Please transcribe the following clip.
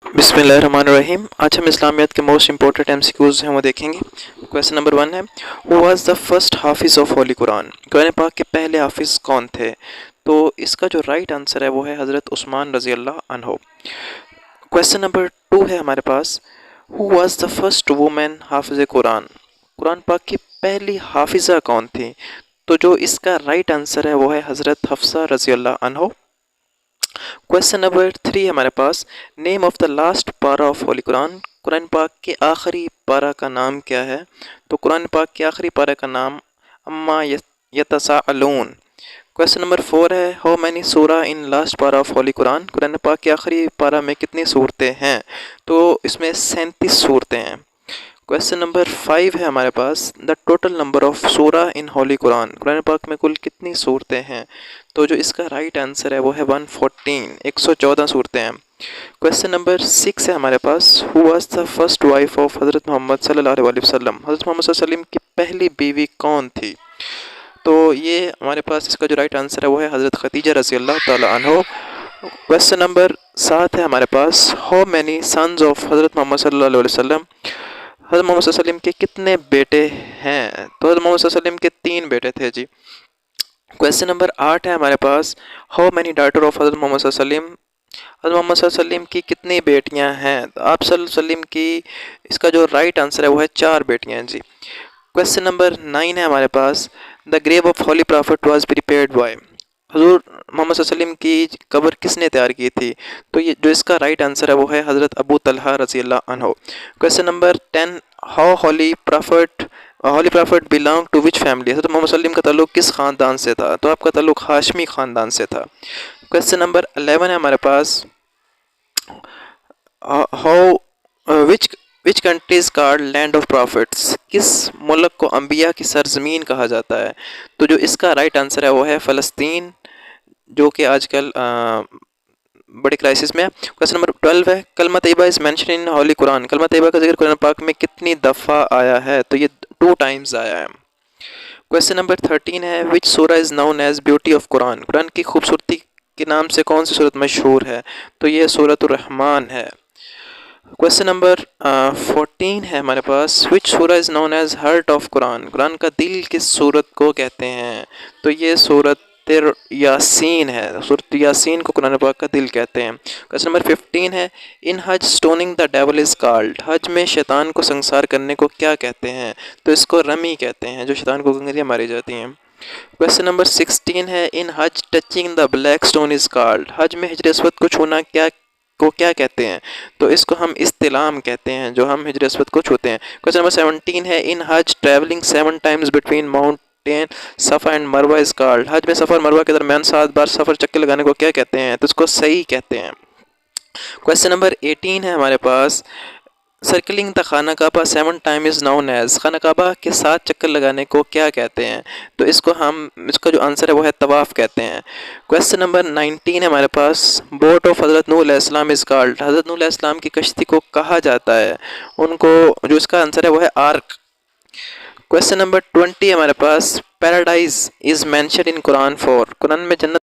بسم اللہ الرحمن الرحیم۔ آج ہم اسلامیات کے موسٹ امپورٹنٹ MCQs ہیں وہ دیکھیں گے۔ کویسچن نمبر 1 ہے Who was the first حافظ of Holy قرآن؟ قرآن پاک کے پہلے حافظ کون تھے؟ تو اس کا جو رائٹ آنسر ہے وہ ہے حضرت عثمان رضی اللہ عنہ۔ کویسچن نمبر 2 ہے ہمارے پاس Who was the first woman حافظ قرآن؟ قرآن پاک کی پہلی حافظہ کون تھی؟ تو جو اس کا رائٹ آنسر ہے وہ ہے حضرت حفصہ رضی اللہ عنہ۔ کویسچن نمبر 3 ہمارے پاس نیم آف دا لاسٹ پارا آف ہولی قرآن، قرآن پاک کے آخری پارا کا نام کیا ہے؟ تو قرآن پاک کے آخری پارا کا نام اما یتساءلون۔ کویسچن نمبر 4 ہے ہاؤ مینی سورہ ان لاسٹ پارا آف ہولی قرآن، قرآن پاک کے آخری پارا میں کتنی صورتیں ہیں؟ تو اس میں 37 صورتیں ہیں۔ کویسچن نمبر 5 ہے ہمارے پاس دا ٹوٹل نمبر آف سورہ ان ہولی قرآن، قرآن پاک میں کل کتنی صورتیں ہیں؟ تو جو اس کا رائٹ آنسر ہے وہ ہے 114، 114 صورتیں ہیں۔ کویسچن نمبر 6 ہے ہمارے پاس who was the first wife of Hazrat محمد صلی اللہ علیہ وسلم، حضرت محمد صلی اللہ علیہ وسلم کی پہلی بیوی کون تھی؟ تو یہ ہمارے پاس اس کا جو رائٹ آنسر ہے وہ ہے حضرت خدیجہ رضی اللہ تعالی عنہ۔ کویسچن نمبر 7 ہے ہمارے پاس how many sons of Hazrat محمد صلی اللہ علیہ وسلم، حضرت محمد صلی اللہ علیہ وسلم کے کتنے بیٹے ہیں؟ تو حضرت محمد صلی اللہ علیہ وسلم کے 3 بیٹے تھے جی۔ کویسچن نمبر 8 ہے ہمارے پاس how many daughter of Hazrat محمد صلی اللہ علیہ وسلم، حضرت محمد صلی اللہ علیہ وسلم کی کتنی بیٹیاں ہیں؟ تو آپ صلی اللہ علیہ وسلم کی اس کا جو رائٹ آنسر ہے وہ ہے 4 بیٹیاں ہیں جی۔ کویسچن نمبر 9 ہے ہمارے پاس the grave of holy prophet was prepared by, Huzoor Muhammad صلی اللہ علیہ وسلم کی قبر کس نے تیار کی تھی؟ تو یہ جو اس کا رائٹ آنسر ہے وہ ہے حضرت ابو طلحہ رضی اللہ عنہ۔ Question number 10 how holy prophet belong to which family, حضرت محمد صلی اللہ علیہ وسلم کا تعلق کس خاندان سے تھا؟ تو آپ کا تعلق ہاشمی خاندان سے تھا۔ کویسچن نمبر 11 ہے ہمارے پاس how which country is called land of prophets, کس ملک کو انبیاء کی سرزمین کہا جاتا ہے؟ تو جو اس کا رائٹ آنسر ہے وہ ہے فلسطین، جو کہ آج کل بڑے کرائسس میں ہے۔ کویسچن نمبر 12 ہے کلمہ طیبہ از مینشن ان ہولی قرآن، کلمہ طیبہ کا ذکر قرآن پاک میں کتنی دفعہ آیا ہے؟ تو یہ 2 ٹائمز آیا ہے۔ کویسچن نمبر 13 ہے وچ سورہ از نون ایز بیوٹی آف قرآن، قرآن کی خوبصورتی کے نام سے کون سی صورت مشہور ہے؟ تو یہ سورۃ الرحمن ہے۔ کویسچن نمبر 14 ہے ہمارے پاس وچ سورہ از نون ایز ہارٹ آف قرآن، قرآن کا دل کس سورت کو کہتے ہیں؟ تو یہ سورۃ یاسین ہے، سورۃ یاسین کو قرآن پاک کا دل کہتے ہیں۔ کویسچن نمبر 15 ہے in Hajj stoning the dual is called, حج میں شیطان کو سنسار کرنے کو کیا کہتے ہیں؟ تو اس کو رمی کہتے ہیں، جو شیطان کو گنگریاں ماری جاتی ہیں۔ کویسچن نمبر 16 ہے in Hajj touching the black stone is called, حج میں حجر اسود کو چھونا کیا کہتے ہیں؟ تو اس کو ہم استلام کہتے ہیں، جو ہم حجر اسود کو چھوتے ہیں۔ کویسچن نمبر 17 ہے in Hajj travelling 7 Times between mountain صفا اینڈ مروہ از کالڈ، حج میں صفا اور مروہ کے درمیان 7 بار سفر چکر لگانے کو کیا کہتے ہیں؟ تو اس کو صحیح کہتے ہیں۔ کویسچن نمبر 18 ہے ہمارے پاس سرکلنگ دا خانہ کعبہ 7 ٹائم از نون ایز، خانہ کعبہ کے 7 چکر لگانے کو کیا کہتے ہیں؟ تو اس کا جو آنسر ہے وہ ہے طواف کہتے ہیں۔ کویسچن نمبر 19 ہے ہمارے پاس بوٹ آف حضرت نوح علیہ السلام از کالڈ، حضرت نوح علیہ السلام کی کشتی کو کہا جاتا ہے، ان کو جو اس کا آنسر ہے وہ ہے آرک۔ کویسچن نمبر 20 ہمارے پاس paradise is mention in Quran for, Quran میں جنت